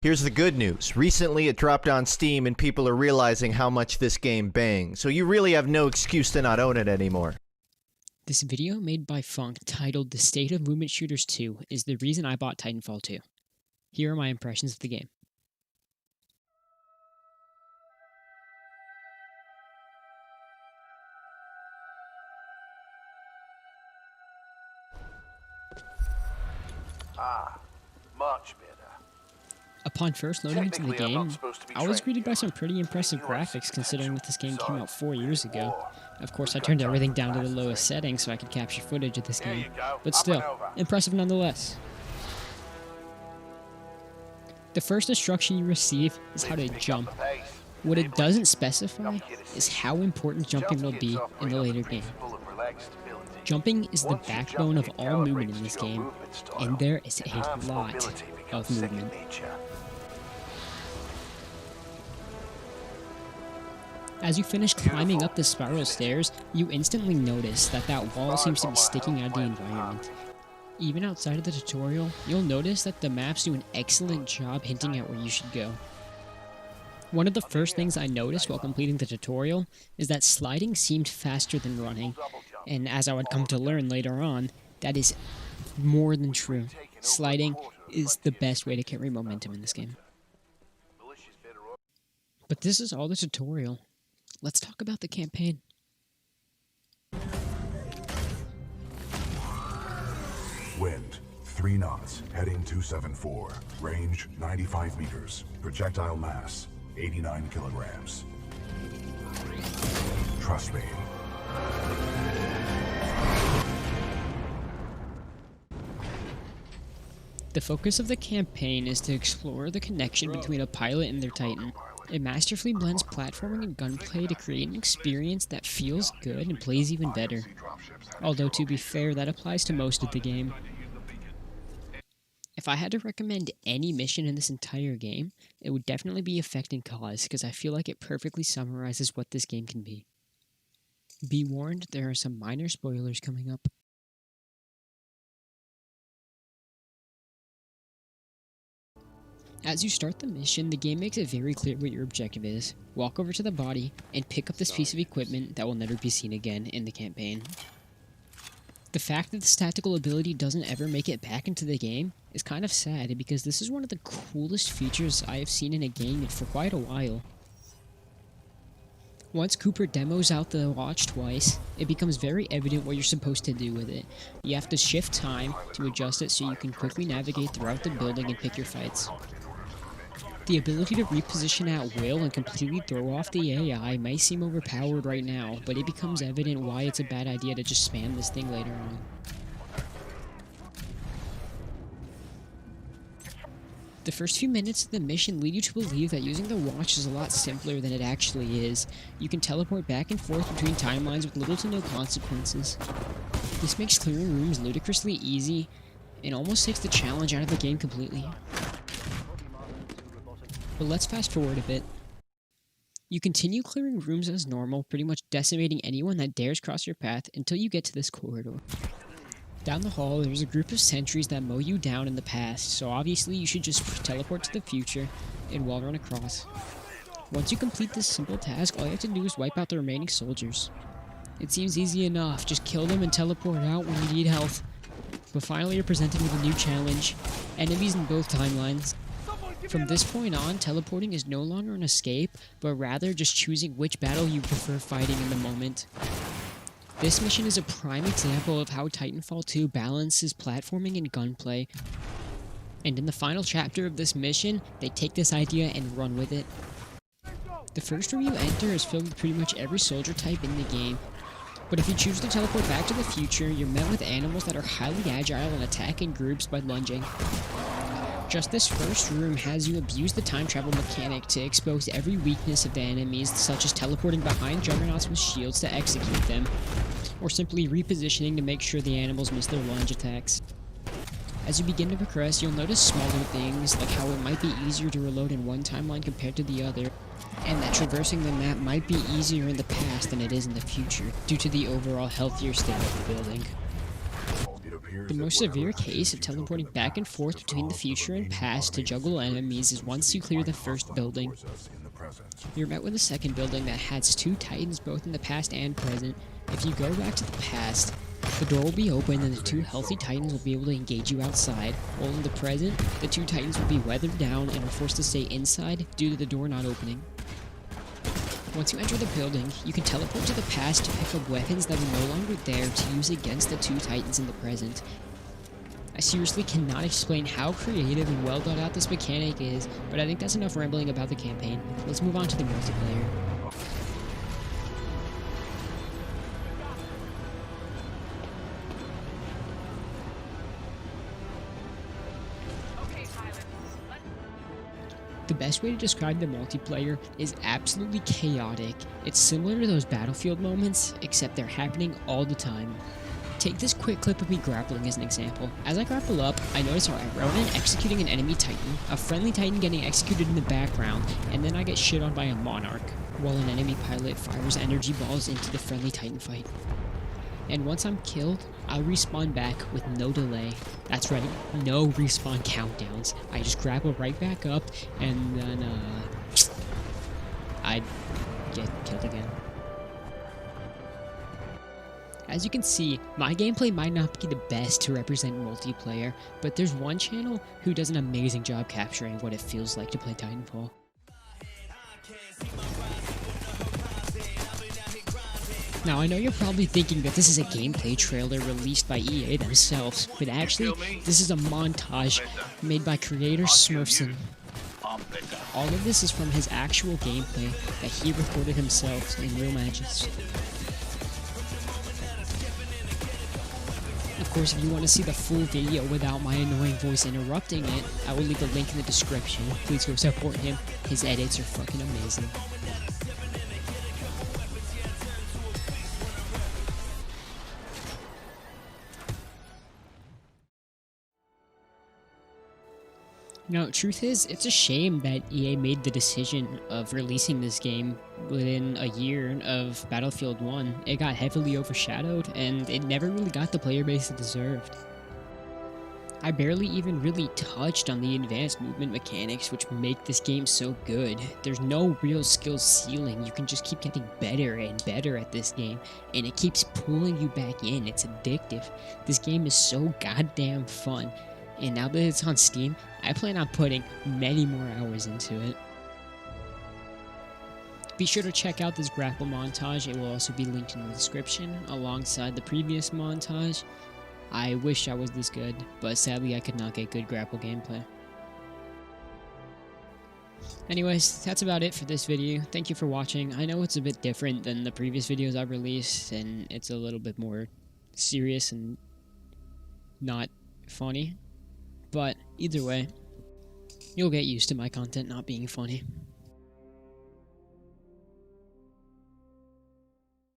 Here's the good news. Recently it dropped on Steam and people are realizing how much this game bangs, so you really have no excuse to not own it anymore. This video made by Funk titled The State of Movement Shooters 2 is the reason I bought TitanFall 2. Here are my impressions of the game. Much better. Upon first loading into the game, I was greeted by some pretty impressive graphics considering that this game came out 4 years ago. Of course, I turned everything down to the lowest setting so I could capture footage of this game, but still, impressive nonetheless. The first instruction you receive is how to jump. What it doesn't specify is how important jumping will be in the later game. Jumping is the backbone of all movement in this game, and there is a lot of movement. As you finish climbing up the spiral stairs, you instantly notice that wall seems to be sticking out of the environment. Even outside of the tutorial, you'll notice that the maps do an excellent job hinting at where you should go. One of the first things I noticed while completing the tutorial is that sliding seemed faster than running, and as I would come to learn later on, that is more than true. Sliding is the best way to carry momentum in this game. But this is all the tutorial. Let's talk about the campaign. Wind, 3 knots, heading 274. Range, 95 meters. Projectile mass, 89 kilograms. Trust me. The focus of the campaign is to explore the connection between a pilot and their Titan. It masterfully blends platforming and gunplay to create an experience that feels good and plays even better. Although, to be fair, that applies to most of the game. If I had to recommend any mission in this entire game, it would definitely be Effect and Cause, because I feel like it perfectly summarizes what this game can be. Be warned, there are some minor spoilers coming up. As you start the mission, the game makes it very clear what your objective is. Walk over to the body and pick up this piece of equipment that will never be seen again in the campaign. The fact that this tactical ability doesn't ever make it back into the game is kind of sad, because this is one of the coolest features I have seen in a game for quite a while. Once Cooper demos out the watch twice, it becomes very evident what you're supposed to do with it. You have to shift time to adjust it so you can quickly navigate throughout the building and pick your fights. The ability to reposition at will and completely throw off the AI may seem overpowered right now, but it becomes evident why it's a bad idea to just spam this thing later on. The first few minutes of the mission lead you to believe that using the watch is a lot simpler than it actually is. You can teleport back and forth between timelines with little to no consequences. This makes clearing rooms ludicrously easy and almost takes the challenge out of the game completely. But let's fast forward a bit. You continue clearing rooms as normal, pretty much decimating anyone that dares cross your path until you get to this corridor. Down the hall, there's a group of sentries that mow you down in the past, so obviously you should just teleport to the future and wall run across. Once you complete this simple task, all you have to do is wipe out the remaining soldiers. It seems easy enough, just kill them and teleport out when you need health. But finally you're presented with a new challenge, enemies in both timelines. From this point on, teleporting is no longer an escape, but rather just choosing which battle you prefer fighting in the moment. This mission is a prime example of how Titanfall 2 balances platforming and gunplay. And in the final chapter of this mission, they take this idea and run with it. The first room you enter is filled with pretty much every soldier type in the game. But if you choose to teleport back to the future, you're met with animals that are highly agile and attack in groups by lunging. Just this first room has you abuse the time travel mechanic to expose every weakness of the enemies, such as teleporting behind juggernauts with shields to execute them, or simply repositioning to make sure the animals miss their lunge attacks. As you begin to progress, you'll notice smaller things, like how it might be easier to reload in one timeline compared to the other, and that traversing the map might be easier in the past than it is in the future, due to the overall healthier state of the building. The most severe case of teleporting back and forth between the future and past to juggle enemies is once you clear the first building. You're met with a second building that has two titans both in the past and present. If you go back to the past, the door will be open and the two healthy titans will be able to engage you outside, while in the present, the two titans will be weathered down and are forced to stay inside due to the door not opening. Once you enter the building, you can teleport to the past to pick up weapons that are no longer there to use against the two titans in the present. I seriously cannot explain how creative and well thought out this mechanic is, but I think that's enough rambling about the campaign. Let's move on to the multiplayer. The best way to describe the multiplayer is absolutely chaotic. It's similar to those Battlefield moments, except they're happening all the time. Take this quick clip of me grappling as an example. As I grapple up, I notice our Ronin executing an enemy Titan, a friendly Titan getting executed in the background, and then I get shit on by a Monarch, while an enemy pilot fires energy balls into the friendly Titan fight. And once I'm killed, I'll respawn back with no delay. That's right, no respawn countdowns. I just grapple right back up, and then, I get killed again. As you can see, my gameplay might not be the best to represent multiplayer, but there's one channel who does an amazing job capturing what it feels like to play Titanfall. Now, I know you're probably thinking that this is a gameplay trailer released by EA themselves, but actually, this is a montage made by creator Smurfson. All of this is from his actual gameplay that he recorded himself in real matches. Of course, if you want to see the full video without my annoying voice interrupting it, I will leave a link in the description. Please go support him. His edits are fucking amazing. Now, truth is, it's a shame that EA made the decision of releasing this game within a year of Battlefield 1. It got heavily overshadowed, and it never really got the player base it deserved. I barely even really touched on the advanced movement mechanics which make this game so good. There's no real skill ceiling, you can just keep getting better and better at this game, and it keeps pulling you back in. It's addictive. This game is so goddamn fun. And now that it's on Steam, I plan on putting many more hours into it. Be sure to check out this grapple montage. It will also be linked in the description alongside the previous montage. I wish I was this good, but sadly I could not get good grapple gameplay. Anyways, that's about it for this video. Thank you for watching. I know it's a bit different than the previous videos I've released, and it's a little bit more serious and not funny. But either way, you'll get used to my content not being funny.